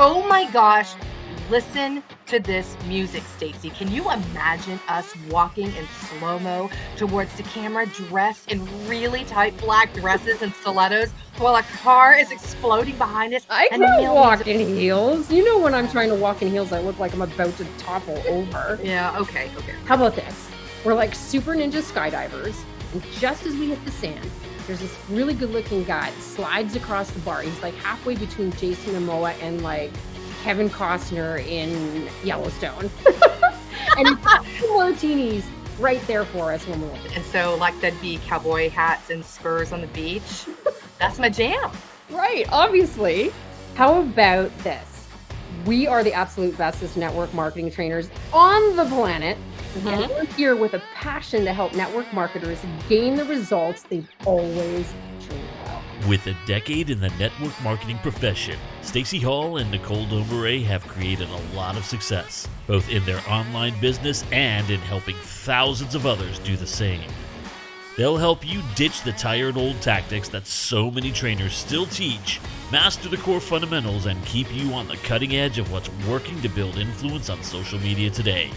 Oh my gosh, listen to this music, Stacy. Can you imagine us walking in slow-mo towards the camera dressed in really tight black dresses and stilettos while a car is exploding behind us I and can't millions of walk in heels. You know, when I'm uh, trying to walk in heels, I look like I'm about to topple over. yeah, okay, okay, How okay. about this? We're like super ninja skydivers, and just as we hit the sand, there's this really good looking guy that slides across the bar. He's like halfway between Jason Momoa and like Kevin Costner in Yellowstone. And he pops the martinis right there for us when we land. And so like that'd be cowboy hats and spurs on the beach. That's my jam. Right, obviously. How about this? We are the absolute bestest network marketing trainers on the planet, and Mhm. we're here with a passion to help network marketers gain the results they've always dreamed about. With a decade in the network marketing profession, Stacy Hall and Nicole Domuret have created a lot of success, both in their online business and in helping thousands of others do the same. They'll help you ditch the tired old tactics that so many trainers still teach, master the core fundamentals, and keep you on the cutting edge of what's working to build influence on social media today.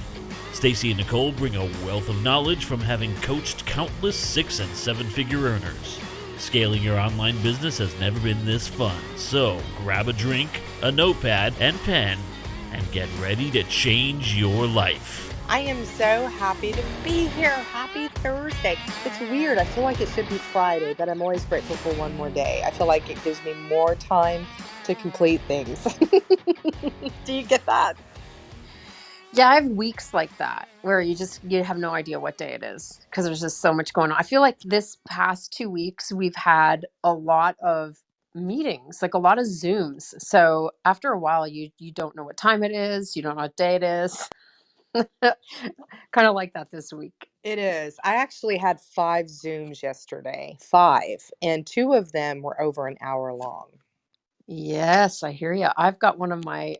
Stacy and Nicole bring a wealth of knowledge from having coached countless 6- and 7-figure earners. Scaling your online business has never been this fun, so grab a drink, a notepad, and pen, and get ready to change your life. I am so happy to be here. Happy Thursday. It's weird. I feel like it should be Friday, but I'm always grateful for one more day. I feel like it gives me more time to complete things. Do you get that? Yeah, I have weeks like that where you have no idea what day it is because there's just so much going on. I feel like this past 2 weeks we've had a lot of meetings, like a lot of Zooms. So after a while, you don't know what time it is, you don't know what day it is. Kind of like that this week. It is. I actually had 5 Zooms yesterday, 5, and 2 of them were over an hour long. Yes, I hear you. I've got one of my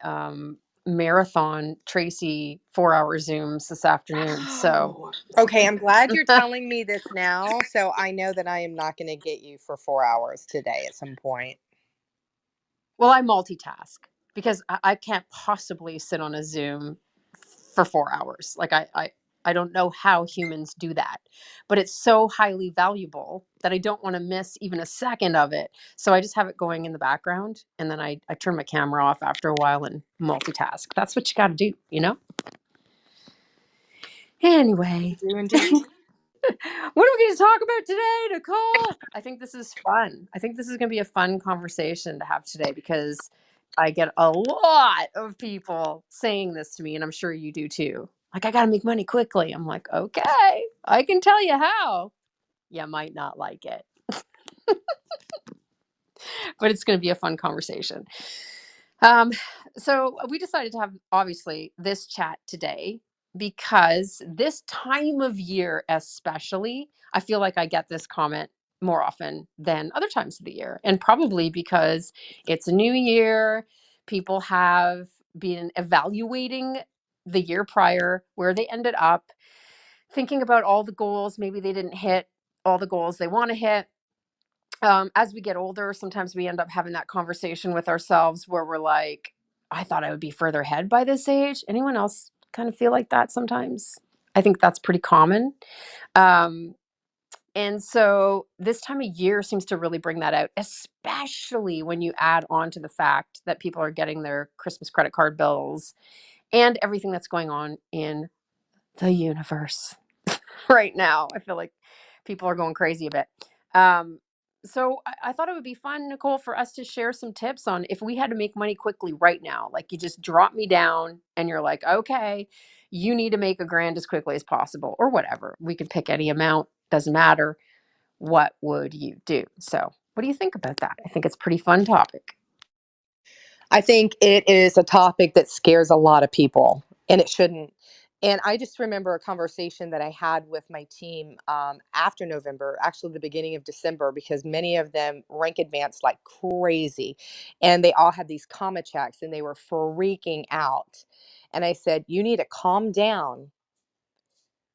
marathon Tracy 4 hour Zooms this afternoon. So, Oh, okay. I'm glad you're telling me this now, so I know that I am not going to get you for 4 hours today at some point. well, I multitask because I can't possibly sit on a Zoom for 4 hours. Like I don't know how humans do that, but it's so highly valuable that I don't want to miss even a second of it. So I just have it going in the background, and then I turn my camera off after a while and multitask. That's what you got to do, you know? You Anyway, do what indeed. are we going to talk about today, Nicole? I think this is fun. I think this is going to be a fun conversation to have today because I get a lot of people saying this to me, and I'm sure you do too. Like, I got to make money quickly. I'm like, okay, I can tell you how. You might not like it, but it's going to be a fun conversation. Um, so we decided to have obviously this chat today because this time of year, especially, I feel like I get this comment more often than other times of the year. And probably because it's a new year, people have been evaluating the year prior, where they ended up, thinking about all the goals. Maybe they didn't hit all the goals they want to hit. As we get older, sometimes we end up having that conversation with ourselves where we're like, I thought I would be further ahead by this age. Anyone else kind of feel like that sometimes? I think that's pretty common. Um, and so this time of year seems to really bring that out, especially when you add on to the fact that people are getting their Christmas credit card bills and everything that's going on in the universe right now. I feel like people are going crazy a bit. Um, so I thought it would be fun, Nicole, for us to share some tips on if we had to make money quickly right now. Like you just drop me down and you're like, okay, you need to make a grand as quickly as possible, or whatever. We could pick any amount, doesn't matter. What would you do? So, what do you think about that? I think it's a pretty fun topic. I think it is a topic that scares a lot of people, and it shouldn't. And I just remember a conversation that I had with my team after November, actually the beginning of December, because many of them rank advanced like crazy. And they all had these comma checks and they were freaking out. And I said, you need to calm down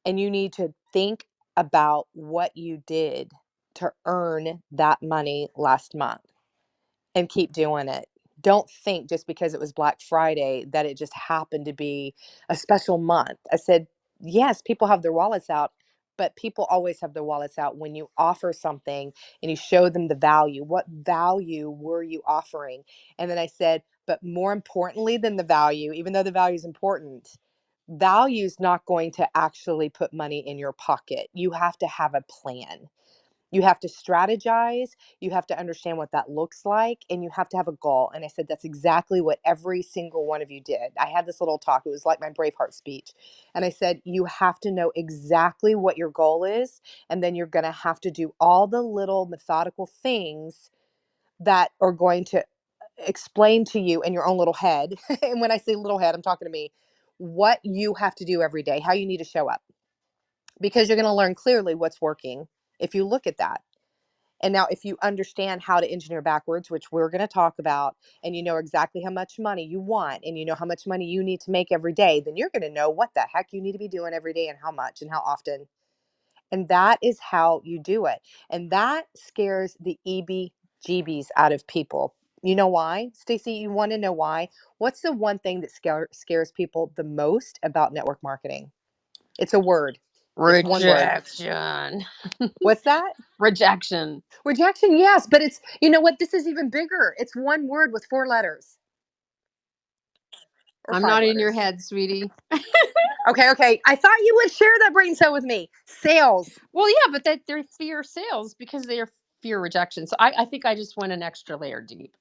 and you need to think about what you did to earn that money last month and keep doing it. Don't think just because it was Black Friday that it just happened to be a special month. I said, yes, people have their wallets out, but people always have their wallets out when you offer something and you show them the value. What value were you offering? And then I said, but more importantly than the value, even though the value is important, value is not going to actually put money in your pocket. You have to have a plan. You have to strategize. You have to understand what that looks like, and you have to have a goal. And I said, that's exactly what every single one of you did. I had this little talk. It was like my Braveheart speech. And I said, you have to know exactly what your goal is. And then you're going to have to do all the little methodical things that are going to explain to you in your own little head. And when I say little head, I'm talking to me, what you have to do every day, how you need to show up, because you're going to learn clearly what's working if you look at that. And now, if you understand how to engineer backwards, which we're going to talk about, and you know exactly how much money you want, and you know how much money you need to make every day, then you're going to know what the heck you need to be doing every day and how much and how often. And that is how you do it. And that scares the EB GBs out of people. You know why, Stacy? You want to know why? What's the one thing that scares people the most about network marketing? It's a word. It's one word. Rejection. What's that? Rejection. Rejection, yes, but it's, you know what? This is even bigger. It's one word with 4 letters or I'm five not in your letters. head, sweetie. Okay. I thought you would share that brain cell with me. Sales. Well, yeah, but that they're fear sales because they're fear rejection. So I think I just went an extra layer deep.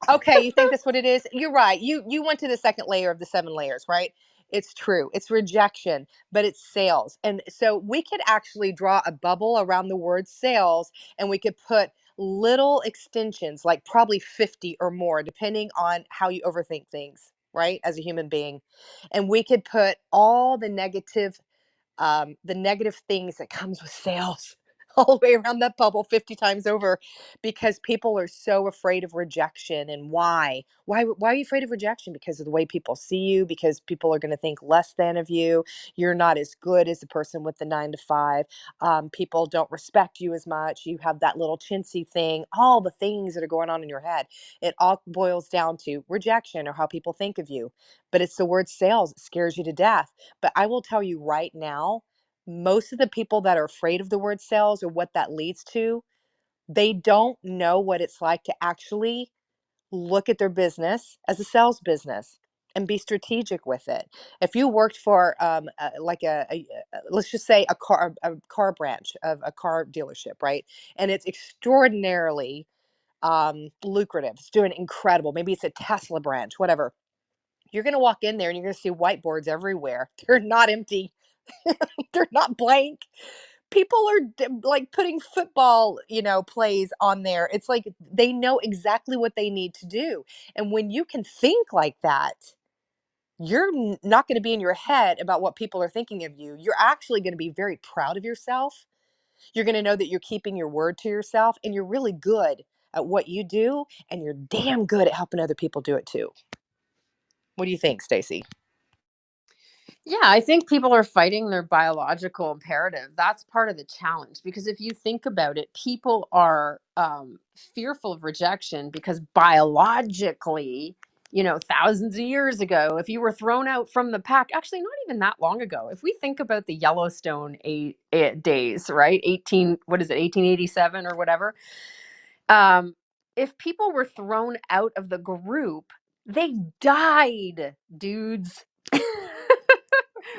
Okay, you think that's what it is? You're right. You went to the second layer of the 7 layers, right? It's true. It's rejection, but it's sales. And so we could actually draw a bubble around the word sales, and we could put little extensions, like probably 50 or more, depending on how you overthink things, right? As a human being. And we could put all the negative things that comes with sales all the way around that bubble 50 times over, because people are so afraid of rejection. And why are you afraid of rejection? Because of the way people see you, because people are going to think less than of you. You're not as good as the person with the 9 to 5. People don't respect you as much. You have that little chintzy thing, all the things that are going on in your head. It all boils down to rejection or how people think of you. But it's the word sales that scares you to death. But I will tell you right now, most of the people that are afraid of the word sales or what that leads to, they don't know what it's like to actually look at their business as a sales business and be strategic with it. If you worked for like let's just say a car branch of a car dealership, right? And it's extraordinarily lucrative. It's doing incredible. Maybe it's a Tesla branch, whatever. You're going to walk in there and you're going to see whiteboards everywhere. They're not empty. They're not blank. People are like putting football, plays on there. It's like they know exactly what they need to do. And when you can think like that, you're not going to be in your head about what people are thinking of you. You're actually going to be very proud of yourself. You're going to know that you're keeping your word to yourself, and you're really good at what you do, and you're damn good at helping other people do it too. What do you think, Stacy? Yeah, I think people are fighting their biological imperative. That's part of the challenge because if you think about it, people are fearful of rejection because biologically, thousands of years ago, if you were thrown out from the pack, actually, not even that long ago, if we think about the Yellowstone days, right? 1887 or whatever. If people were thrown out of the group, they died, dudes.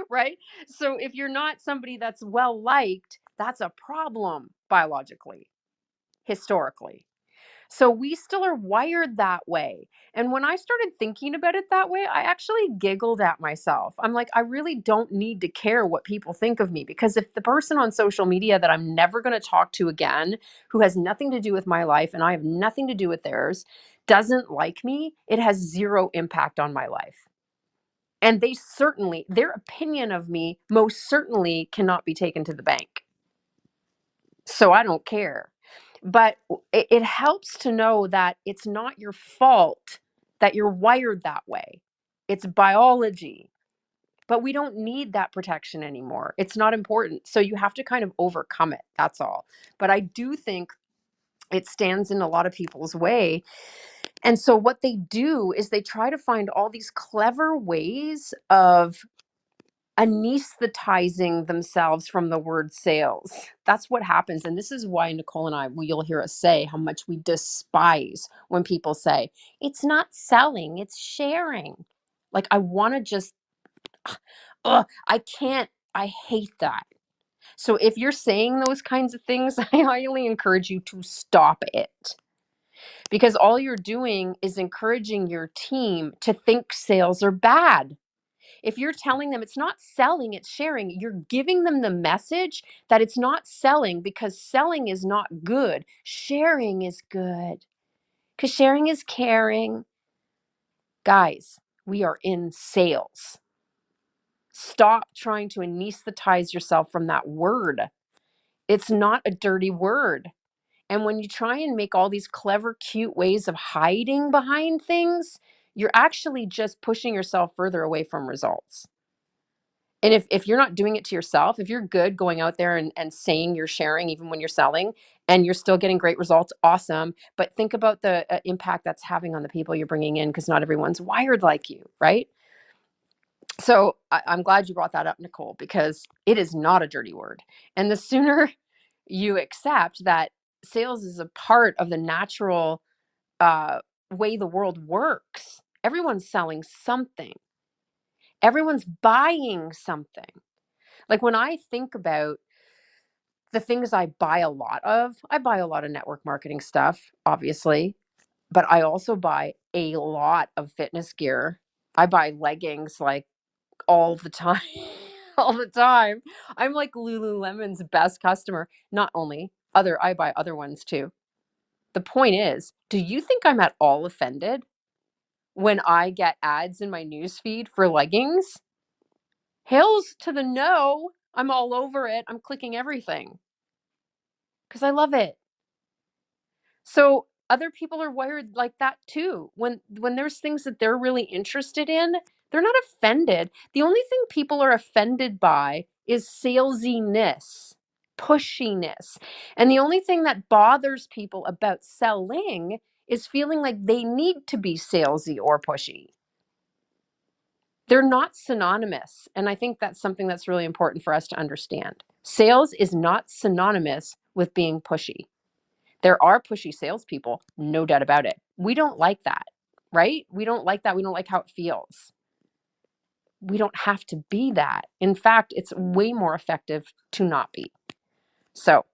Right? So if you're not somebody that's well liked, that's a problem biologically, historically. So we still are wired that way. And when I started thinking about it that way, I actually giggled at myself. I'm like, I really don't need to care what people think of me because if the person on social media that I'm never going to talk to again, who has nothing to do with my life and I have nothing to do with theirs, doesn't like me, it has zero impact on my life. And their opinion of me most certainly cannot be taken to the bank. So I don't care. But it helps to know that it's not your fault that you're wired that way. It's biology. But we don't need that protection anymore. It's not important. So you have to kind of overcome it. That's all. But I do think It stands in a lot of people's way. And so what they do is they try to find all these clever ways of anesthetizing themselves from the word sales. That's what happens. And this is why Nicole and I, you'll hear us say how much we despise when people say, it's not selling, it's sharing. Like, I want to just, I can't, I hate that. So if you're saying those kinds of things, I highly encourage you to stop it, because all you're doing is encouraging your team to think sales are bad. If you're telling them it's not selling, it's sharing, you're giving them the message that it's not selling because selling is not good. Sharing is good because sharing is caring. Guys, we are in sales. Stop trying to anesthetize yourself from that word. It's not a dirty word. And when you try and make all these clever, cute ways of hiding behind things, you're actually just pushing yourself further away from results. And if you're not doing it to yourself, if you're good going out there and saying you're sharing, even when you're selling, and you're still getting great results, awesome. But think about the impact that's having on the people you're bringing in, because not everyone's wired like you, right? So I'm glad you brought that up, Nicole, because it is not a dirty word. And the sooner you accept that sales is a part of the natural way the world works, everyone's selling something, everyone's buying something. Like, when I think about the things I buy a lot of, I buy a lot of network marketing stuff, obviously, but I also buy a lot of fitness gear. I buy leggings like all the time. All the time. I'm like Lululemon's best customer. Not only other, I buy other ones too. The point is, do you think I'm at all offended when I get ads in my newsfeed for leggings? Hills to the no. I'm all over it. I'm clicking everything because I love it. So other people are wired like that too. When there's things that they're really interested in, they're not offended. The only thing people are offended by is salesiness, pushiness. And the only thing that bothers people about selling is feeling like they need to be salesy or pushy. They're not synonymous. And I think that's something that's really important for us to understand. Sales is not synonymous with being pushy. There are pushy salespeople, no doubt about it. We don't like that, right? We don't like that. We don't like how it feels. We don't have to be that. In fact, it's way more effective to not be. So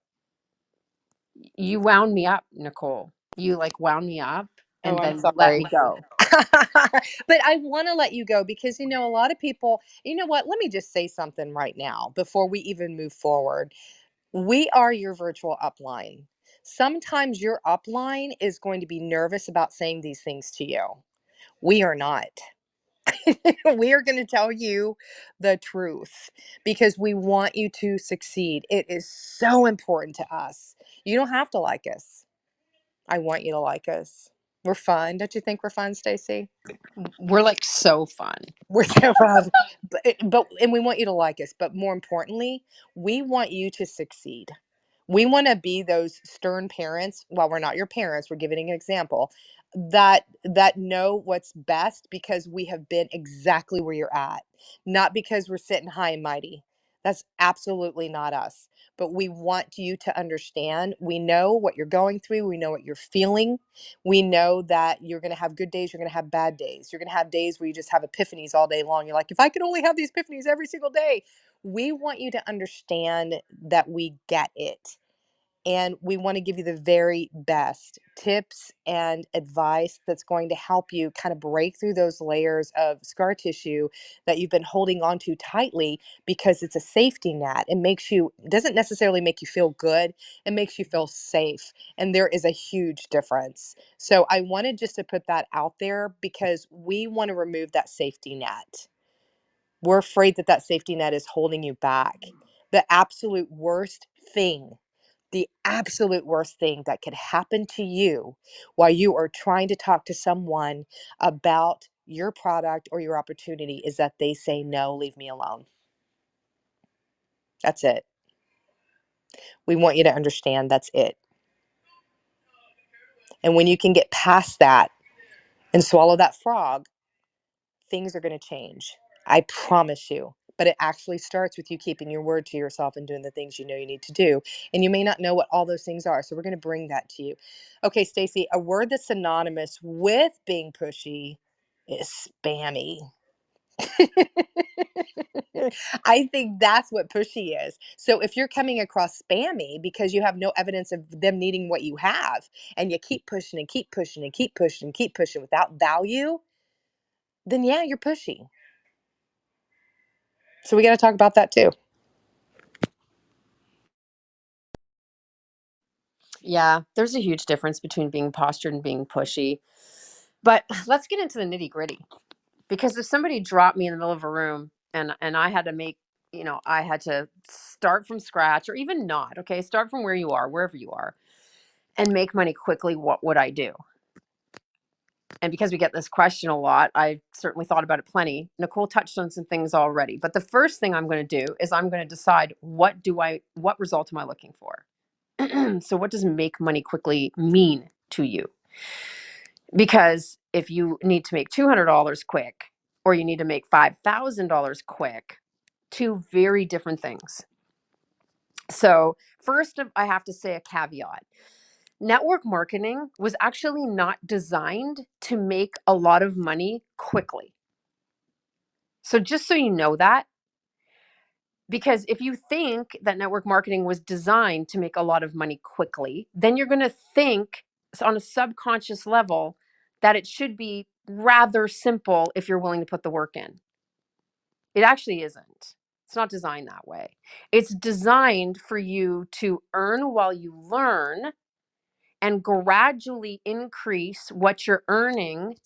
you wound me up, Nicole. You like wound me up Oh, and I'm then let me sorry. go. But I want to let you go because, a lot of people, you know what? Let me just say something right now before we even move forward. We are your virtual upline. Sometimes your upline is going to be nervous about saying these things to you. We are not. We are going to tell you the truth because we want you to succeed. It is so important to us. You don't have to like us. I want you to like us. We're fun. Don't you think we're fun, Stacy? We're like so fun. We're so fun. But and we want you to like us. But more importantly, we want you to succeed. We want to be those stern parents. Well, we're not your parents. We're giving an example that know what's best because we have been exactly where you're at, not because we're sitting high and mighty. That's absolutely not us. But we want you to understand. We know what you're going through. We know what you're feeling. We know that you're going to have good days. You're going to have bad days. You're going to have days where you just have epiphanies all day long. You're like, if I could only have these epiphanies every single day. We want you to understand that we get it. And we want to give you the very best tips and advice that's going to help you kind of break through those layers of scar tissue that you've been holding on to tightly because it's a safety net. It doesn't necessarily make you feel good, it makes you feel safe. And there is a huge difference. So I wanted just to put that out there because we want to remove that safety net. We're afraid that that safety net is holding you back. The absolute worst thing the absolute worst thing that could happen to you while you are trying to talk to someone about your product or your opportunity is that they say, no, leave me alone. That's it. We want you to understand that's it. And when you can get past that and swallow that frog, things are going to change. I promise you. But it actually starts with you keeping your word to yourself and doing the things you know you need to do. And you may not know what all those things are. So we're going to bring that to you. Okay, Staci, a word that's synonymous with being pushy is spammy. I think that's what pushy is. So if you're coming across spammy because you have no evidence of them needing what you have, and you keep pushing and keep pushing and keep pushing and keep pushing without value, then yeah, you're pushy. So we got to talk about that too. Yeah, there's a huge difference between being postured and being pushy. But let's get into the nitty gritty. Because if somebody dropped me in the middle of a room and I had to make, I had to start from scratch or even not, okay, start from where you are, wherever you are, and make money quickly, what would I do? And because we get this question a lot, I certainly thought about it plenty. Nicole touched on some things already, but the first thing I'm going to do is I'm going to decide what result am I looking for? So what does make money quickly mean to you? Because if you need to make $200 quick or you need to make $5,000 quick, two very different things. So first, I have to say a caveat. Network marketing was actually not designed to make a lot of money quickly. So just so you know that, because if you think that network marketing was designed to make a lot of money quickly, then you're going to think on a subconscious level that it should be rather simple if you're willing to put the work in. It actually isn't. It's not designed that way. It's designed for you to earn while you learn and gradually increase what you're earning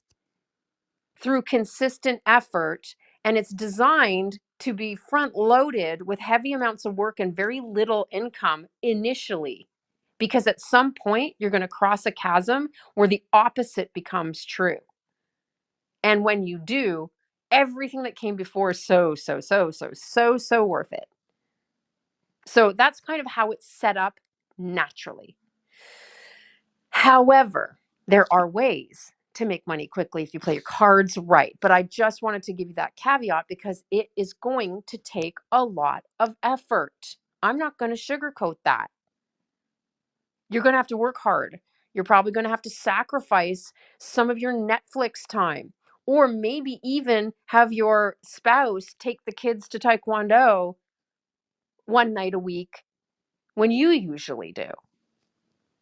through consistent effort. And it's designed to be front loaded with heavy amounts of work and very little income initially. Because at some point, you're going to cross a chasm where the opposite becomes true. And when you do, everything that came before is so worth it. So that's kind of how it's set up naturally. However, there are ways to make money quickly if you play your cards right. But I just wanted to give you that caveat because it is going to take a lot of effort. I'm not going to sugarcoat that. You're going to have to work hard. You're probably going to have to sacrifice some of your Netflix time, or maybe even have your spouse take the kids to Taekwondo one night a week when you usually do.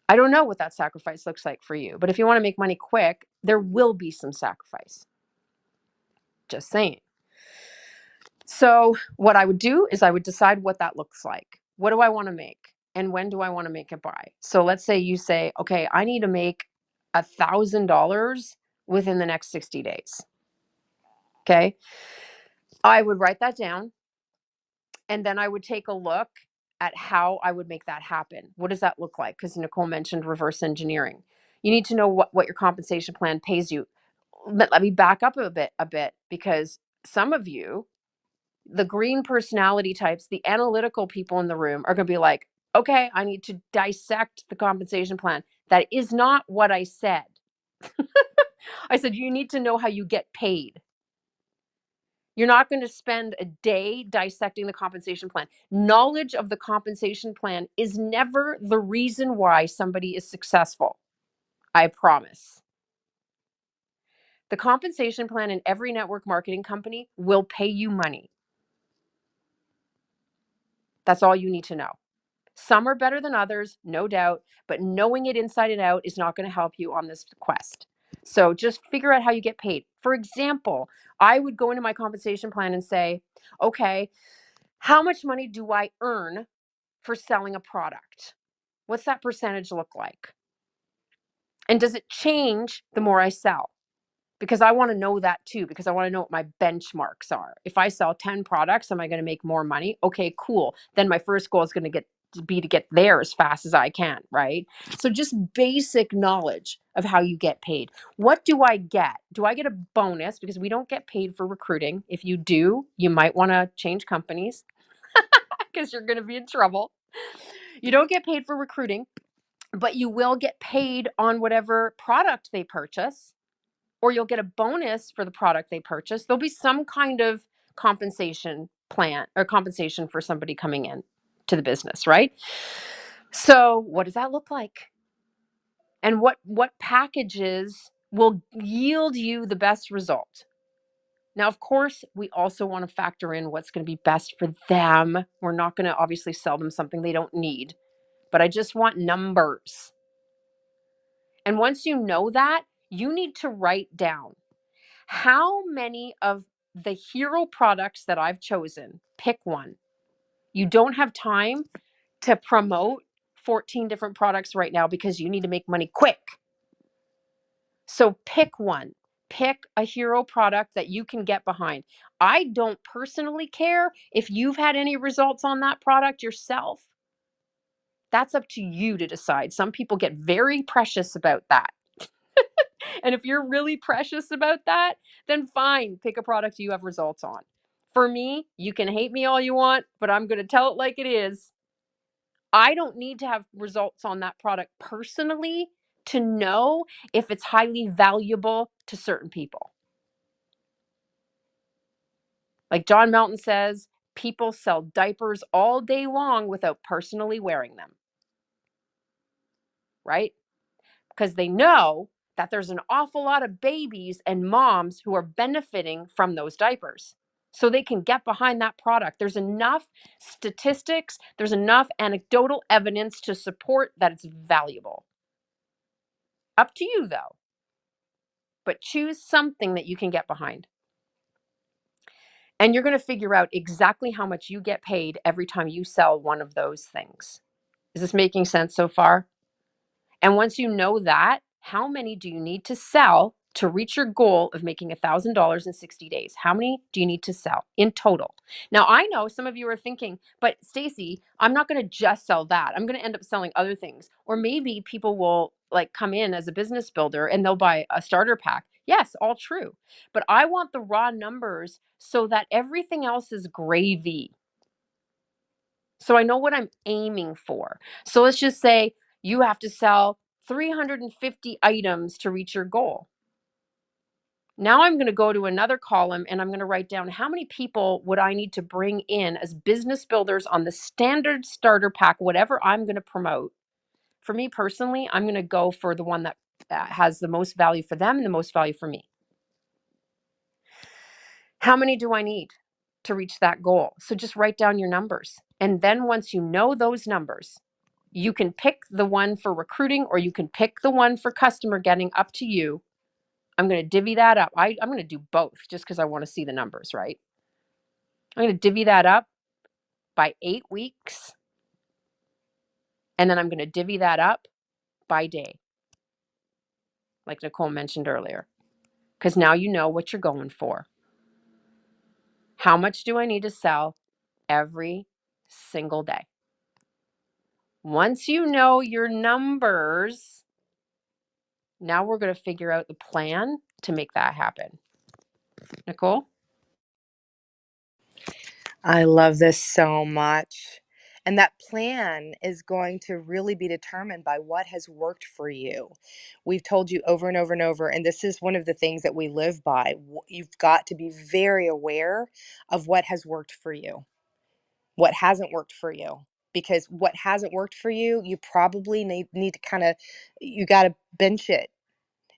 I don't know what that sacrifice looks like for you, but if you want to make money quick, there will be some sacrifice. Just saying. So, what I would do is I would decide what that looks like. What do I want to make? And when do I want to make it by? So, let's say you say, okay, I need to make $1,000 within the next 60 days. Okay. I would write that down and then I would take a look at how I would make that happen. What does that look like? Because Nicole mentioned reverse engineering. You need to know what your compensation plan pays you. Let me back up a bit because some of you, the green personality types, the analytical people in the room are going to be like, okay, I need to dissect the compensation plan. That is not what I said. I said, you need to know how you get paid. You're not going to spend a day dissecting the compensation plan. Knowledge of the compensation plan is never the reason why somebody is successful. I promise. The compensation plan in every network marketing company will pay you money. That's all you need to know. Some are better than others, no doubt, but knowing it inside and out is not going to help you on this quest. So just figure out how you get paid. For example, I would go into my compensation plan and say, okay, how much money do I earn for selling a product? What's that percentage look like? And does it change the more I sell? Because I want to know that too, because I want to know what my benchmarks are. If I sell 10 products, am I going to make more money? Okay, cool. Then my first goal is going to get there as fast as I can, right? So just basic knowledge of how you get paid. What do I get? Do I get a bonus? Because we don't get paid for recruiting. If you do, you might want to change companies because you're going to be in trouble. You don't get paid for recruiting. but you will get paid on whatever product they purchase, or you'll get a bonus for the product they purchase. There'll be some kind of compensation plan or compensation for somebody coming in to the business, right? So, what does that look like? And what packages will yield you the best result? Now, of course, we also want to factor in what's going to be best for them. We're not going to obviously sell them something they don't need, but I just want numbers. And once you know that, you need to write down how many of the hero products that I've chosen, pick one. You don't have time to promote 14 different products right now because you need to make money quick. So pick one. Pick a hero product that you can get behind. I don't personally care if you've had any results on that product yourself. That's up to you to decide. Some people get very precious about that. And if you're really precious about that, then fine, pick a product you have results on. For me, you can hate me all you want, but I'm going to tell it like it is. I don't need to have results on that product personally to know if it's highly valuable to certain people. Like John Melton says, people sell diapers all day long without personally wearing them, right? Because they know that there's an awful lot of babies and moms who are benefiting from those diapers. So they can get behind that product. There's enough statistics, there's enough anecdotal evidence to support that it's valuable. Up to you though, but choose something that you can get behind. And you're going to figure out exactly how much you get paid every time you sell one of those things. Is this making sense so far? And once you know that, how many do you need to sell to reach your goal of making $1,000 in 60 days? How many do you need to sell in total? Now, I know some of you are thinking, but Staci, I'm not going to just sell that. I'm going to end up selling other things. Or maybe people will like come in as a business builder and they'll buy a starter pack. Yes, all true. But I want the raw numbers so that everything else is gravy. So I know what I'm aiming for. So let's just say you have to sell 350 items to reach your goal. Now I'm going to go to another column and I'm going to write down how many people would I need to bring in as business builders on the standard starter pack, whatever I'm going to promote. For me personally, I'm going to go for the one that has the most value for them and the most value for me. How many do I need to reach that goal? So just write down your numbers. And then once you know those numbers, you can pick the one for recruiting or you can pick the one for customer getting, up to you. I'm going to divvy that up. I'm going to do both just because I want to see the numbers, right? I'm going to divvy that up by 8 weeks. And then I'm going to divvy that up by day, like Nicole mentioned earlier, because now you know what you're going for. How much do I need to sell every single day? Once you know your numbers, now we're going to figure out the plan to make that happen. Nicole? I love this so much. And that plan is going to really be determined by what has worked for you. We've told you over and over and over, and this is one of the things that we live by. You've got to be very aware of what has worked for you, what hasn't worked for you. Because what hasn't worked for you, you probably need to kind of, you got to bench it,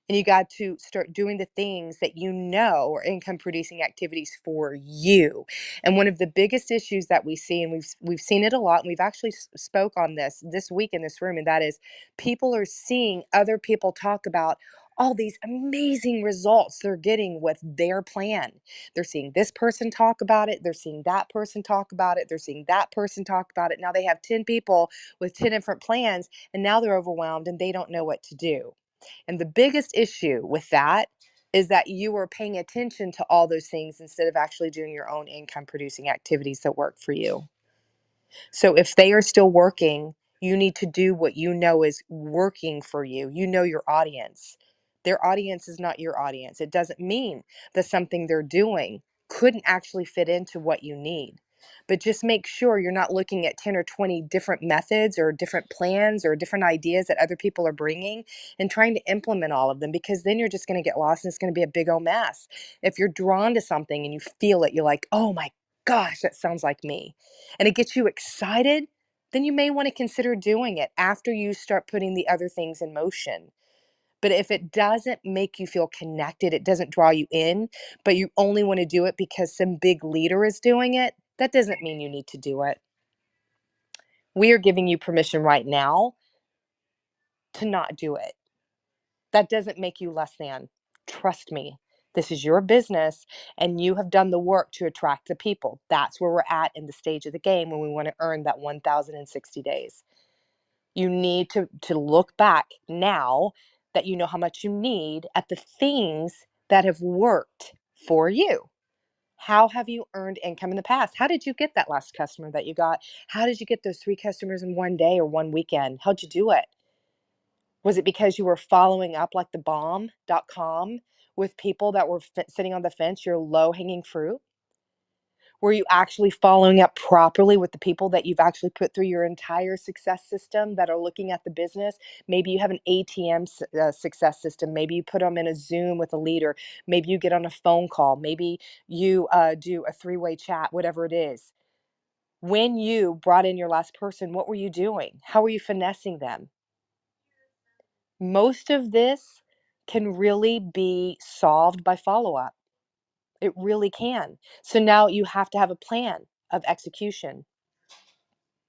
and you got to start doing the things that you know are income producing activities for you. And one of the biggest issues that we see, and we've seen it a lot, and we've actually spoke on this week in this room, and that is people are seeing other people talk about all these amazing results they're getting with their plan. They're seeing this person talk about it, they're seeing that person talk about it, they're seeing that person talk about it. Now they have 10 people with 10 different plans, and now they're overwhelmed and they don't know what to do. And the biggest issue with that is that you are paying attention to all those things instead of actually doing your own income producing activities that work for you. So if they are still working, you need to do what you know is working for you. You know your audience. Their audience is not your audience. It doesn't mean that something they're doing couldn't actually fit into what you need. but just make sure you're not looking at 10 or 20 different methods or different plans or different ideas that other people are bringing and trying to implement all of them, because then you're just going to get lost and it's going to be a big old mess. If you're drawn to something and you feel it, you're like, oh my gosh, that sounds like me, and it gets you excited, then you may want to consider doing it after you start putting the other things in motion. But if it doesn't make you feel connected, it doesn't draw you in, but you only want to do it because some big leader is doing it, that doesn't mean you need to do it. We are giving you permission right now to not do it. That doesn't make you less than. Trust me. This is your business and you have done the work to attract the people. That's where we're at in the stage of the game when we want to earn that 1,060 days. You need to look back now that you know how much you need at the things that have worked for you. How have you earned income in the past? How did you get that last customer that you got? How did you get those 3 customers in one day or one weekend? How'd you do it? Was it because you were following up like the bomb.com with people that were sitting on the fence, your low hanging fruit? Were you actually following up properly with the people that you've actually put through your entire success system that are looking at the business? Maybe you have an ATM success system. Maybe you put them in a Zoom with a leader. Maybe you get on a phone call. Maybe you do a 3-way chat, whatever it is. When you brought in your last person, what were you doing? How were you finessing them? Most of this can really be solved by follow up. It really can. So now you have to have a plan of execution.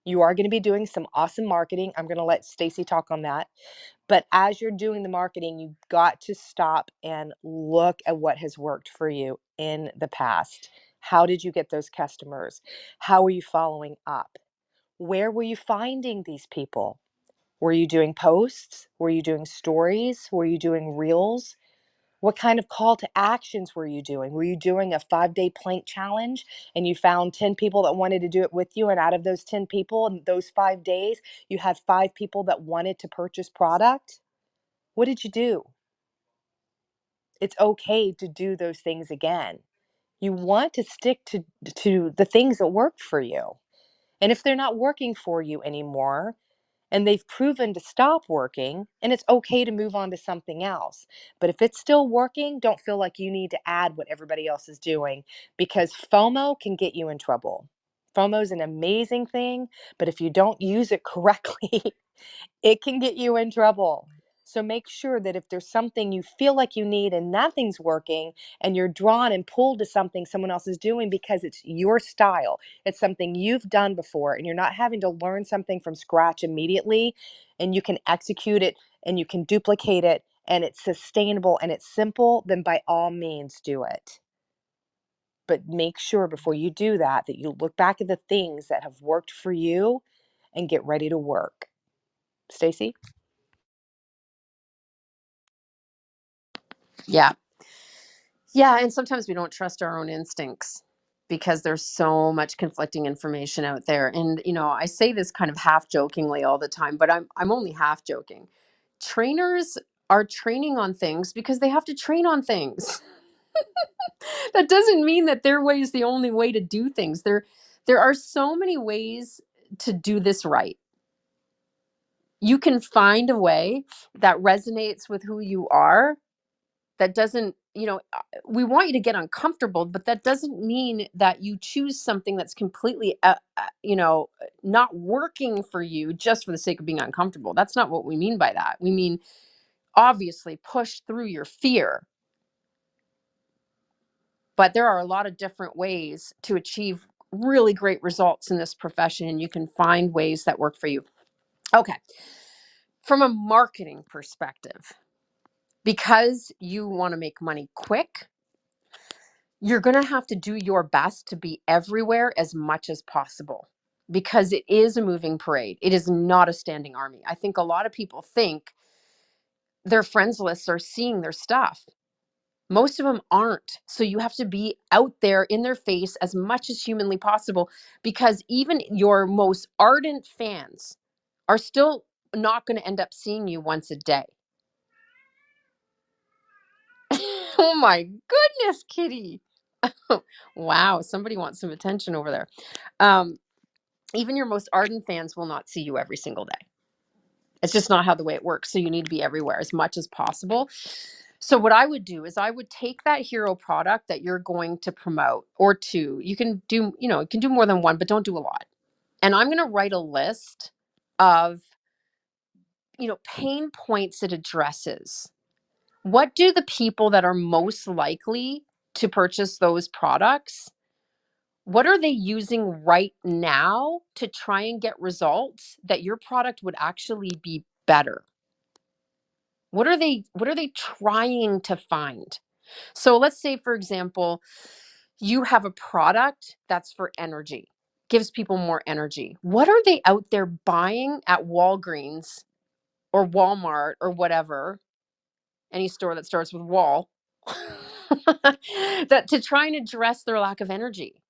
You are going to be doing some awesome marketing. I'm going to let Staci talk on that. But as you're doing the marketing, you've got to stop and look at what has worked for you in the past. How did you get those customers? How were you following up? Where were you finding these people? Were you doing posts? Were you doing stories? Were you doing reels? What kind of call to actions were you doing? Were you doing a 5-day plank challenge and you found 10 people that wanted to do it with you? And out of those 10 people in those 5 days, you had 5 people that wanted to purchase product? What did you do? It's okay to do those things again. You want to stick to the things that work for you. And if they're not working for you anymore, and they've proven to stop working, and it's okay to move on to something else. But if it's still working, don't feel like you need to add what everybody else is doing, because FOMO can get you in trouble. FOMO is an amazing thing, but if you don't use it correctly, it can get you in trouble. So make sure that if there's something you feel like you need and nothing's working, and you're drawn and pulled to something someone else is doing because it's your style, it's something you've done before, and you're not having to learn something from scratch immediately, and you can execute it and you can duplicate it and it's sustainable and it's simple, then by all means do it. But make sure before you do that that you look back at the things that have worked for you and get ready to work. Staci? Yeah. Yeah, and sometimes we don't trust our own instincts because there's so much conflicting information out there. And I say this kind of half jokingly all the time, but I'm only half joking. Trainers are training on things because they have to train on things. That doesn't mean that their way is the only way to do things. There are so many ways to do this right. You can find a way that resonates with who you are, that doesn't, we want you to get uncomfortable, but that doesn't mean that you choose something that's completely not working for you just for the sake of being uncomfortable. That's not what we mean by that. We mean, obviously, push through your fear, but there are a lot of different ways to achieve really great results in this profession, and you can find ways that work for you. Okay, from a marketing perspective, because you want to make money quick, you're going to have to do your best to be everywhere as much as possible, because it is a moving parade. It is not a standing army. I think a lot of people think their friends lists are seeing their stuff. Most of them aren't. So you have to be out there in their face as much as humanly possible, because even your most ardent fans are still not going to end up seeing you once a day. Oh my goodness, Kitty. Wow, somebody wants some attention over there. Um, Even your most ardent fans will not see you every single day. It's just not how the way it works. So you need to be everywhere as much as possible. So what I would do is I would take that hero product that you're going to promote, or two. You can do, you can do more than one, but don't do a lot. And I'm going to write a list of, pain points it addresses. What do the people that are most likely to purchase those products, what are they using right now to try and get results that your product would actually be better? What are they trying to find? So let's say, for example, you have a product that's for energy, gives people more energy. What are they out there buying at Walgreens or Walmart or whatever, any store that starts with wall, that to try and address their lack of energy?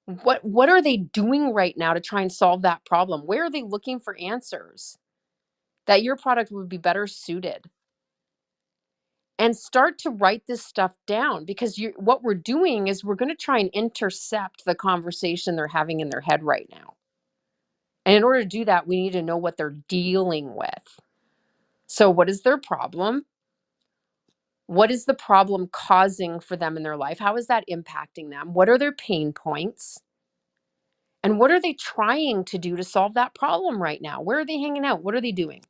What are they doing right now to try and solve that problem? Where are they looking for answers that your product would be better suited? And start to write this stuff down, because what we're doing is we're going to try and intercept the conversation they're having in their head right now. And in order to do that, we need to know what they're dealing with. So what is their problem? What is the problem causing for them in their life? How is that impacting them? What are their pain points? And what are they trying to do to solve that problem right now? Where are they hanging out? What are they doing?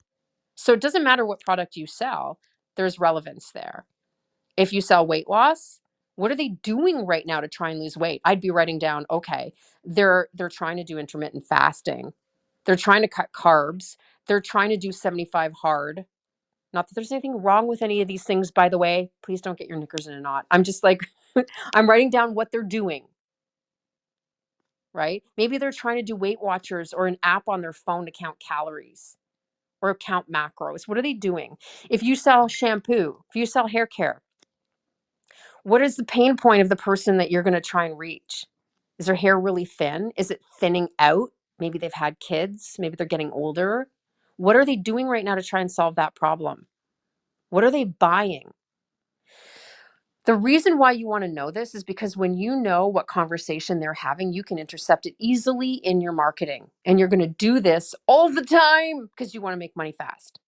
So it doesn't matter what product you sell, there's relevance there. If you sell weight loss, what are they doing right now to try and lose weight? I'd be writing down, okay, they're trying to do intermittent fasting. They're trying to cut carbs. They're trying to do 75 hard. Not that there's anything wrong with any of these things, by the way. Please don't get your knickers in a knot. I'm just like, I'm writing down what they're doing, right? Maybe they're trying to do Weight Watchers or an app on their phone to count calories or count macros. What are they doing? If you sell shampoo, if you sell hair care, what is the pain point of the person that you're going to try and reach? Is their hair really thin? Is it thinning out? Maybe they've had kids. Maybe they're getting older. What are they doing right now to try and solve that problem? What are they buying? The reason why you want to know this is because when you know what conversation they're having, you can intercept it easily in your marketing. And you're going to do this all the time because you want to make money fast.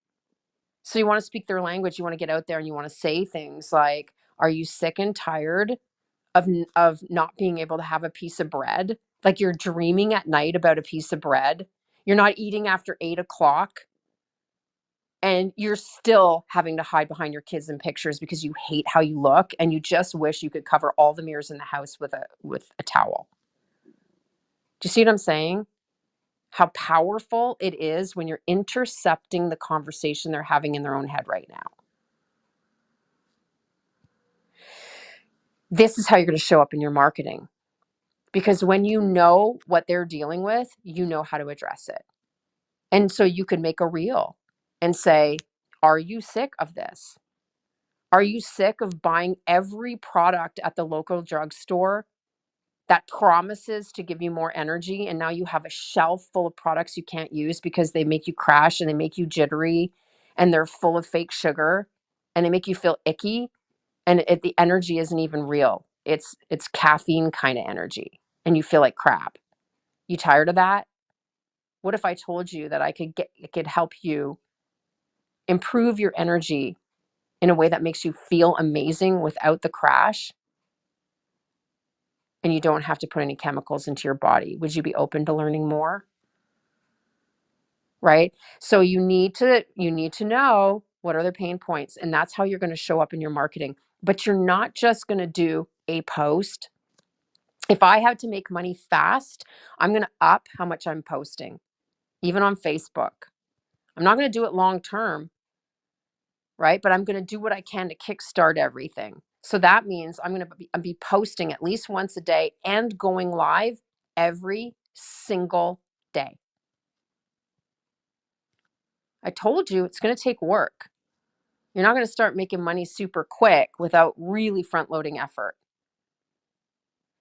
So you want to speak their language. You want to get out there and you want to say things like, are you sick and tired of not being able to have a piece of bread? Like you're dreaming at night about a piece of bread. You're not eating after 8 o'clock, and you're still having to hide behind your kids in pictures because you hate how you look and you just wish you could cover all the mirrors in the house with a towel. Do you see what I'm saying? How powerful it is when you're intercepting the conversation they're having in their own head right now. This is how you're going to show up in your marketing. Because when you know what they're dealing with, you know how to address it. And so you can make a reel and say, are you sick of this? Are you sick of buying every product at the local drugstore that promises to give you more energy? And now you have a shelf full of products you can't use because they make you crash and they make you jittery and they're full of fake sugar and they make you feel icky. And the energy isn't even real. It's caffeine kind of energy and you feel like crap. You tired of that? What if I told you that it could help you improve your energy in a way that makes you feel amazing without the crash, and you don't have to put any chemicals into your body? Would you be open to learning more? Right? So you need to know what are their pain points, and that's how you're going to show up in your marketing. But you're not just going to do a post. If I have to make money fast, I'm going to up how much I'm posting, even on Facebook. I'm not going to do it long term, right? But I'm going to do what I can to kickstart everything. So that means I'm going to be posting at least once a day and going live every single day. I told you it's going to take work. You're not going to start making money super quick without really front loading effort.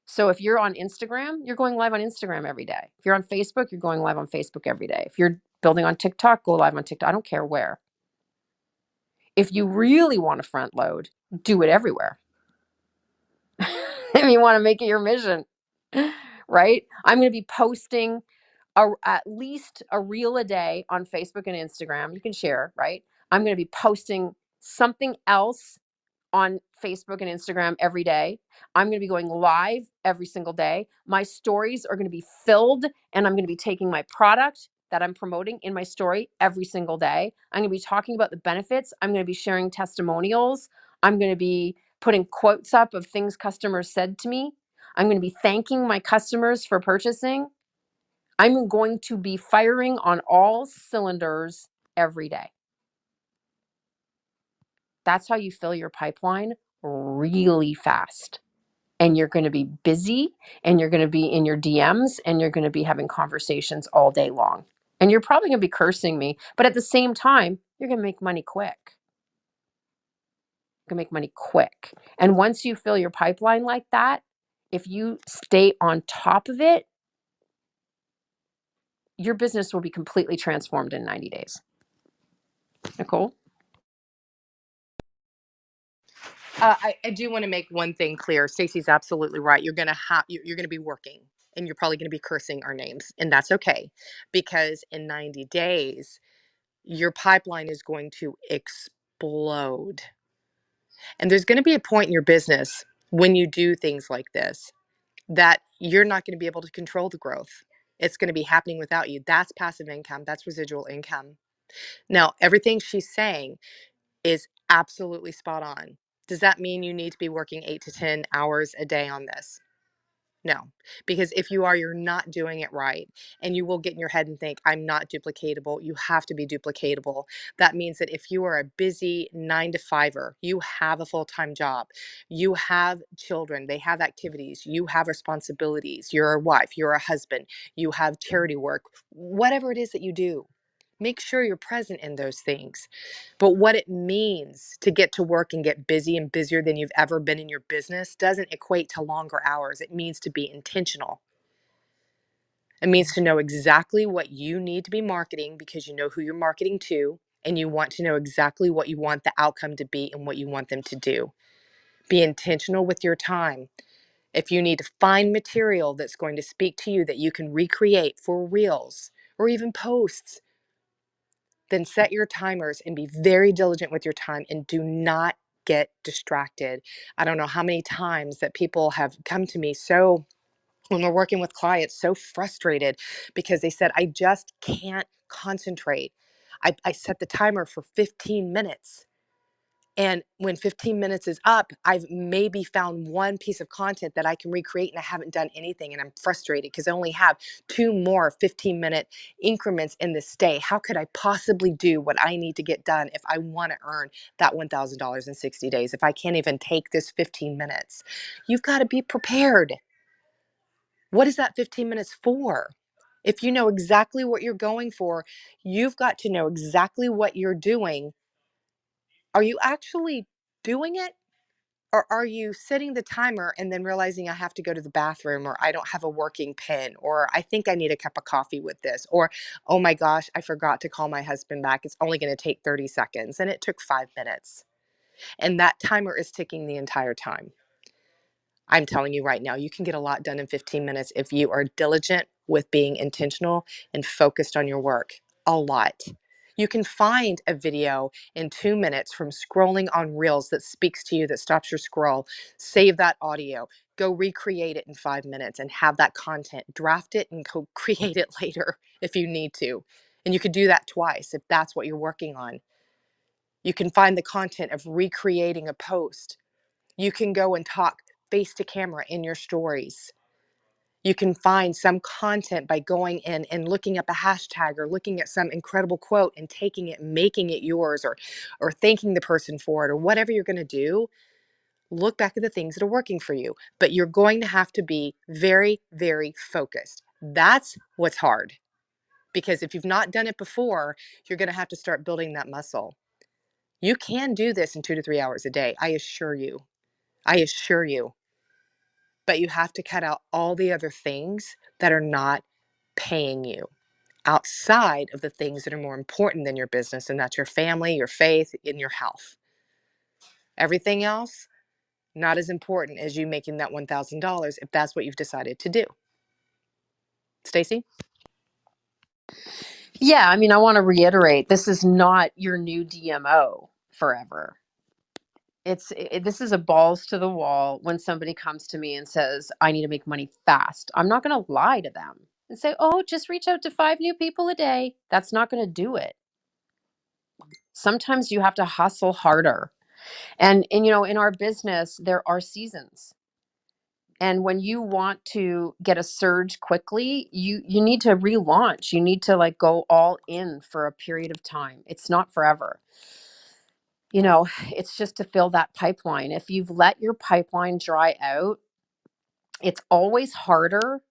So if you're on Instagram, you're going live on Instagram every day. If you're on Facebook, you're going live on Facebook every day. If you're building on TikTok, go live on TikTok. I don't care where. If you really want to front load, do it everywhere. if you want to make it your mission, right? I'm going to be posting at least a reel a day on Facebook and Instagram. You can share, right? I'm going to be posting something else on Facebook and Instagram every day. I'm going to be going live every single day. My stories are going to be filled, and I'm going to be taking my product that I'm promoting in my story every single day. I'm going to be talking about the benefits. I'm going to be sharing testimonials. I'm going to be putting quotes up of things customers said to me. I'm going to be thanking my customers for purchasing. I'm going to be firing on all cylinders every day. That's how you fill your pipeline really fast. And you're going to be busy, and you're going to be in your DMs, and you're going to be having conversations all day long. And you're probably going to be cursing me, but at the same time, you're going to make money quick. You're going to make money quick. And once you fill your pipeline like that, if you stay on top of it, your business will be completely transformed in 90 days. Nicole? I do want to make one thing clear. Stacy's absolutely right. You're gonna be working, and you're probably gonna be cursing our names, and that's okay, because in 90 days, your pipeline is going to explode. And there's going to be a point in your business when you do things like this that you're not going to be able to control the growth. It's going to be happening without you. That's passive income. That's residual income. Now, everything she's saying is absolutely spot on. Does that mean you need to be working 8 to 10 hours a day on this? No, because if you are, you're not doing it right. And you will get in your head and think, I'm not duplicatable. You have to be duplicatable. That means that if you are a busy 9 to 5er, you have a full time job, you have children, they have activities, you have responsibilities, you're a wife, you're a husband, you have charity work, whatever it is that you do. Make sure you're present in those things. But what it means to get to work and get busy and busier than you've ever been in your business doesn't equate to longer hours. It means to be intentional. It means to know exactly what you need to be marketing because you know who you're marketing to, and you want to know exactly what you want the outcome to be and what you want them to do. Be intentional with your time. If you need to find material that's going to speak to you that you can recreate for reels or even posts, then set your timers and be very diligent with your time and do not get distracted. I don't know how many times that people have come to me when we're working with clients so frustrated because they said, I just can't concentrate. I set the timer for 15 minutes. And when 15 minutes is up, I've maybe found one piece of content that I can recreate and I haven't done anything. And I'm frustrated because I only have 2 more 15-minute increments in this day. How could I possibly do what I need to get done if I want to earn that $1,000 in 60 days? If I can't even take this 15 minutes, you've got to be prepared. What is that 15 minutes for? If you know exactly what you're going for, you've got to know exactly what you're doing. Are you actually doing it? Or are you setting the timer and then realizing I have to go to the bathroom, or I don't have a working pen, or I think I need a cup of coffee with this, or oh my gosh, I forgot to call my husband back. It's only going to take 30 seconds and it took 5 minutes. And that timer is ticking the entire time. I'm telling you right now, you can get a lot done in 15 minutes if you are diligent with being intentional and focused on your work. A lot. You can find a video in 2 minutes from scrolling on Reels that speaks to you, that stops your scroll. Save that audio. Go recreate it in 5 minutes and have that content. Draft it and go create it later if you need to. And you could do that twice if that's what you're working on. You can find the content of recreating a post. You can go and talk face to camera in your stories. You can find some content by going in and looking up a hashtag or looking at some incredible quote and taking it, making it yours, or thanking the person for it, or whatever you're going to do. Look back at the things that are working for you, but you're going to have to be very, very focused. That's what's hard, because if you've not done it before, you're going to have to start building that muscle. You can do this in 2 to 3 hours a day. I assure you. I assure you. But you have to cut out all the other things that are not paying you outside of the things that are more important than your business, and that's your family, your faith, and your health. Everything else, Not as important as you making that $1,000 if that's what you've decided to do. Stacy? Yeah, I mean, I want to reiterate, this is not your new DMO forever. This is a balls to the wall when somebody comes to me and says, I need to make money fast. I'm not going to lie to them and say, oh, just reach out to 5 new people a day. That's not going to do it. Sometimes you have to hustle harder. And you know, in our business, there are seasons. And when you want to get a surge quickly, you need to relaunch. You need to like go all in for a period of time. It's not forever. You know, it's just to fill that pipeline. If you've let your pipeline dry out, it's always harder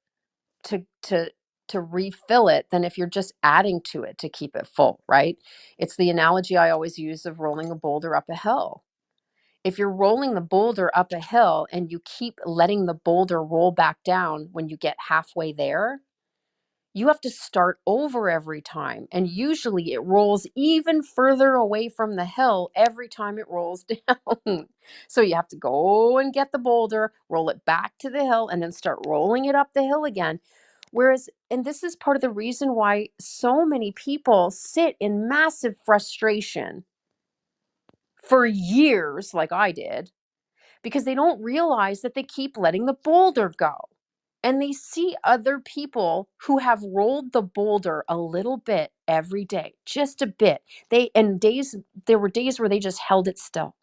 to to to refill it than if you're just adding to it to keep it full, right? It's the analogy I always use of rolling a boulder up a hill. If you're rolling the boulder up a hill and you keep letting the boulder roll back down when you get halfway there, you have to start over every time. And usually it rolls even further away from the hill every time it rolls down. So you have to go and get the boulder, roll it back to the hill, and then start rolling it up the hill again. Whereas, and this is part of the reason why so many people sit in massive frustration for years, like I did, because they don't realize that they keep letting the boulder go. And they see other people who have rolled the boulder a little bit every day, just a bit. There were days where they just held it still.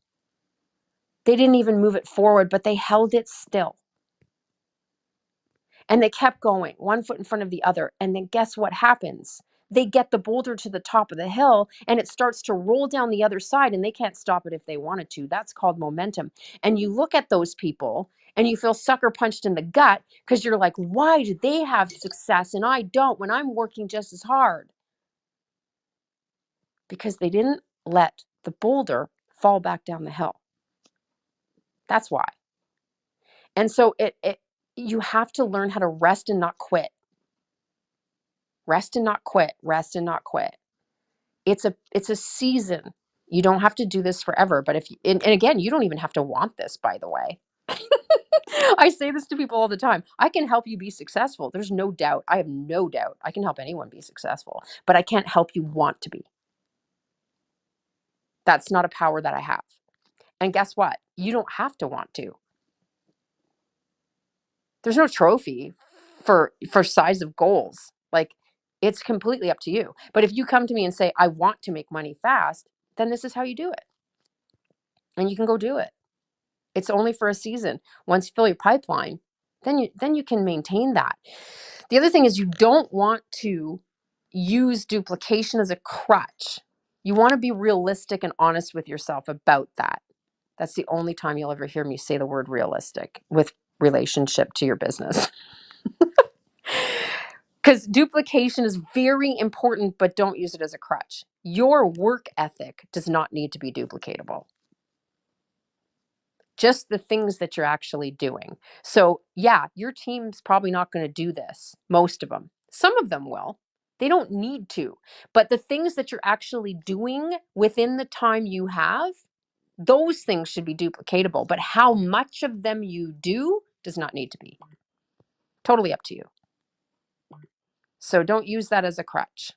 They didn't even move it forward, but they held it still. And they kept going, one foot in front of the other. And then guess what happens? They get the boulder to the top of the hill and it starts to roll down the other side and they can't stop it if they wanted to. That's called momentum. And you look at those people and you feel sucker punched in the gut because you're like, why do they have success and I don't when I'm working just as hard? Because they didn't let the boulder fall back down the hill. That's why. And so you have to learn how to rest and not quit. Rest and not quit. Rest and not quit. It's a season. You don't have to do this forever, but if you, and again, you don't even have to want this, by the way. I say this to people all the time. I can help you be successful. There's no doubt. I have no doubt. I can help anyone be successful, but I can't help you want to be. That's not a power that I have. And guess what? You don't have to want to. There's no trophy for size of goals. Like it's completely up to you. But if you come to me and say, I want to make money fast, then this is how you do it. And you can go do it. It's only for a season. Once you fill your pipeline, then you can maintain that. The other thing is you don't want to use duplication as a crutch. You want to be realistic and honest with yourself about that. That's the only time you'll ever hear me say the word realistic with relationship to your business. Because duplication is very important, but don't use it as a crutch. Your work ethic does not need to be duplicatable. Just the things that you're actually doing. So, yeah, your team's probably not going to do this, most of them. Some of them will. They don't need to. But the things that you're actually doing within the time you have, those things should be duplicatable. But how much of them you do does not need to be. Totally up to you. So don't use that as a crutch.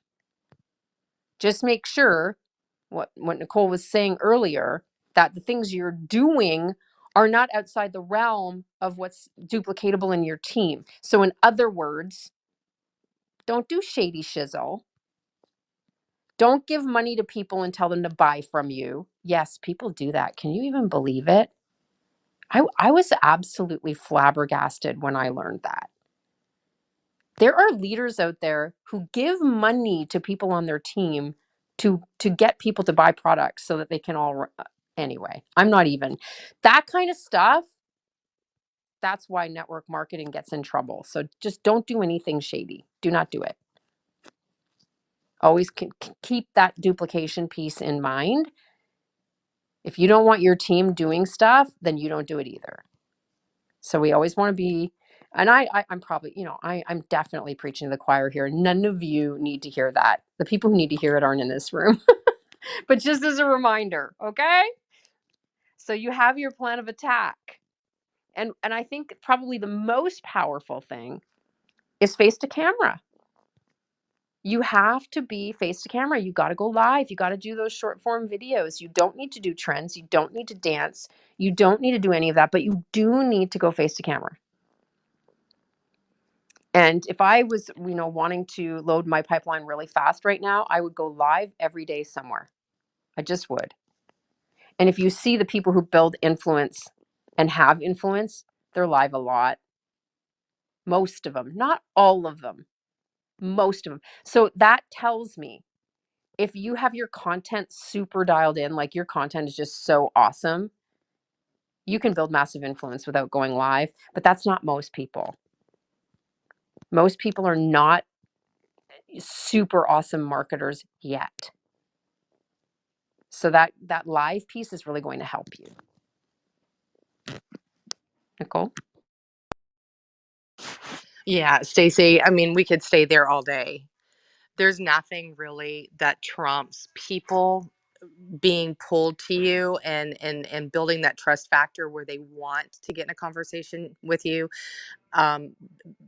Just make sure what Nicole was saying earlier, that the things you're doing are not outside the realm of what's duplicatable in your team. So in other words, don't do shady shizzle. Don't give money to people and tell them to buy from you. Yes, people do that. Can you even believe it? I was absolutely flabbergasted when I learned that. There are leaders out there who give money to people on their team to get people to buy products so that they can all anyway. I'm not even that kind of stuff. That's why network marketing gets in trouble. So just don't do anything shady. Do not do it. Always keep that duplication piece in mind. If you don't want your team doing stuff, then you don't do it either. So we always want to be, and I'm probably, I'm definitely preaching to the choir here. None of you need to hear that. The people who need to hear it aren't in this room. But just as a reminder, okay? So you have your plan of attack. And I think probably the most powerful thing is face to camera. You have to be face to camera. You got to go live. You got to do those short form videos. You don't need to do trends. You don't need to dance. You don't need to do any of that, but you do need to go face to camera. And if I was, wanting to load my pipeline really fast right now, I would go live every day somewhere. I just would. And if you see the people who build influence and have influence, they're live a lot. Most of them, not all of them, most of them. So that tells me if you have your content super dialed in, like your content is just so awesome, you can build massive influence without going live, but that's not most people. Most people are not super awesome marketers yet. So that live piece is really going to help you. Nicole? Yeah, Stacy, I mean, we could stay there all day. There's nothing really that trumps people being pulled to you and building that trust factor where they want to get in a conversation with you, um,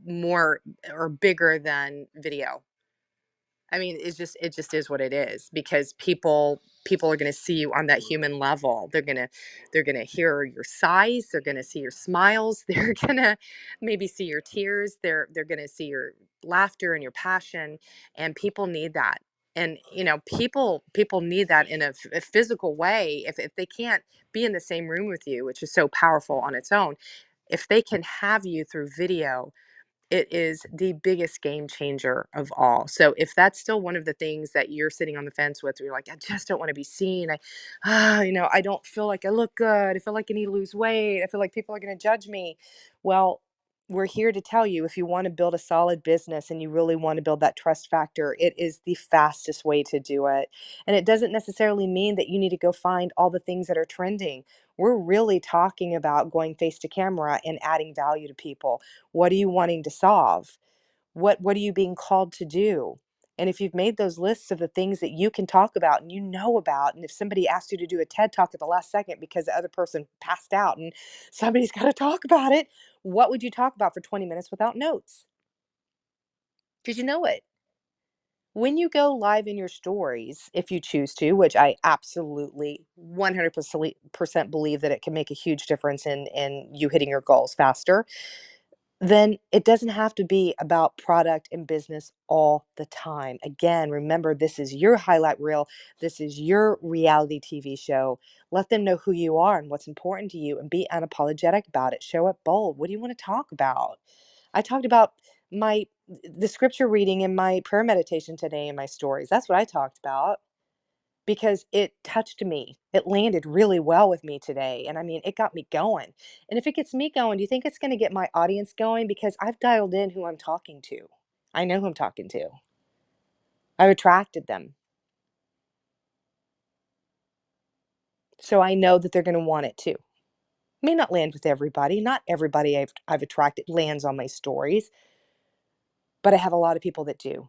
more or bigger than video. I mean, it just is what it is, because people are going to see you on that human level. They're going to hear your sighs, they're going to see your smiles, they're going to maybe see your tears, they're going to see your laughter and your passion, and people need that. And people need that in a physical way. If they can't be in the same room with you, which is so powerful on its own, if they can have you through video, it is the biggest game changer of all. So if that's still one of the things that you're sitting on the fence with, where you're like, I just don't want to be seen. I don't feel like I look good. I feel like I need to lose weight. I feel like people are going to judge me. Well, we're here to tell you, if you want to build a solid business and you really want to build that trust factor, it is the fastest way to do it. And it doesn't necessarily mean that you need to go find all the things that are trending. We're really talking about going face to camera and adding value to people. What are you wanting to solve? What are you being called to do? And if you've made those lists of the things that you can talk about and you know about, and if somebody asked you to do a TED talk at the last second because the other person passed out and somebody's got to talk about it, what would you talk about for 20 minutes without notes? Because you know it. When you go live in your stories, if you choose to, which I absolutely 100% believe that it can make a huge difference in you hitting your goals faster, then it doesn't have to be about product and business all the time. Again, remember, this is your highlight reel. This is your reality TV show. Let them know who you are and what's important to you, and be unapologetic about it. Show up bold. What do you want to talk about? I talked about my the scripture reading in my prayer meditation today in my stories. That's what I talked about, because it touched me. It landed really well with me today. And I mean, it got me going. And if it gets me going, do you think it's going to get my audience going? Because I've dialed in who I'm talking to. I know who I'm talking to. I've attracted them. So I know that they're going to want it too. May not land with everybody. Not everybody I've attracted lands on my stories, but I have a lot of people that do.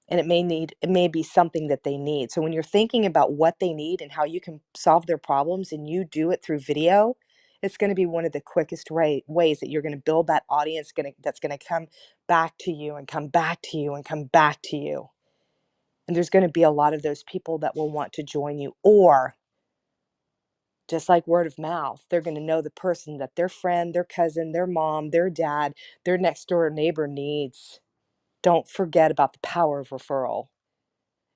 And it may be something that they need. So when you're thinking about what they need and how you can solve their problems, and you do it through video, it's going to be one of the quickest ways that you're going to build that audience that's going to come back to you and come back to you and come back to you. And there's going to be a lot of those people that will want to join you, or just like word of mouth, they're going to know the person that their friend, their cousin, their mom, their dad, their next door neighbor needs. Don't forget about the power of referral.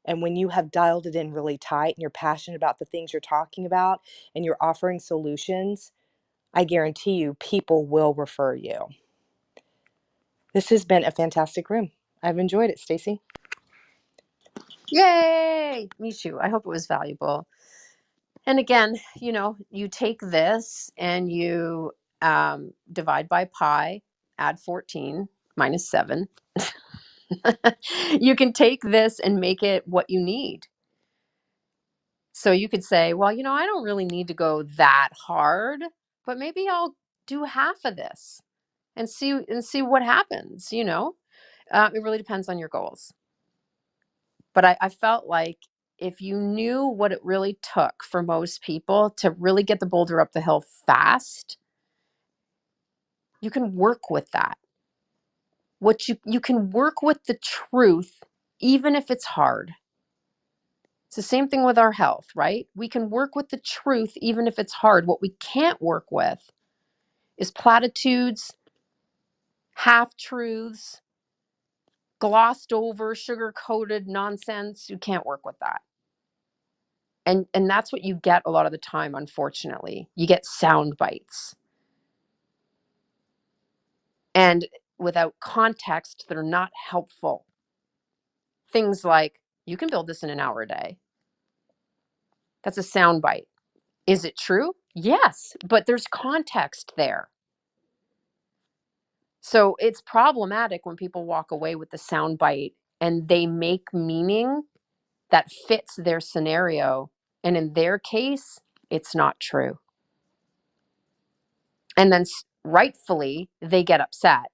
And when you have dialed it in really tight and you're passionate about the things you're talking about and you're offering solutions, I guarantee you people will refer you. This has been a fantastic room. I've enjoyed it, Stacy. Yay! Me too. I hope it was valuable. And again, you take this and you divide by pi, add 14 minus 7. You can take this and make it what you need. So you could say, well, I don't really need to go that hard, but maybe I'll do half of this and see what happens. It really depends on your goals. But I felt like if you knew what it really took for most people to really get the boulder up the hill fast, you can work with that. You can work with the truth, even if it's hard. It's the same thing with our health, right? We can work with the truth, even if it's hard. What we can't work with is platitudes, half truths, glossed over, sugar coated nonsense. You can't work with that. And that's what you get a lot of the time, unfortunately. You get sound bites. And without context, that are not helpful. Things like, you can build this in an hour a day. That's a sound bite. Is it true? Yes, but there's context there. So it's problematic when people walk away with the sound bite and they make meaning that fits their scenario. And in their case, it's not true. And then rightfully, they get upset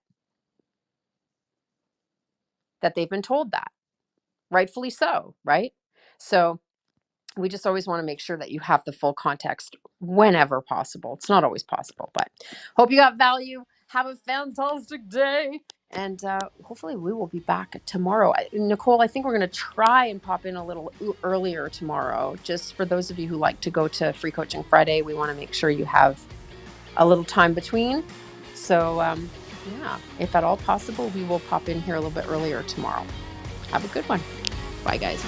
that they've been told that. Rightfully so, right? So we just always want to make sure that you have the full context whenever possible. It's not always possible, but hope you got value. Have a fantastic day. And hopefully we will be back tomorrow. Nicole, I think we're going to try and pop in a little earlier tomorrow. Just for those of you who like to go to Free Coaching Friday, we want to make sure you have a little time between. So yeah, if at all possible, we will pop in here a little bit earlier tomorrow. Have a good one. Bye, guys.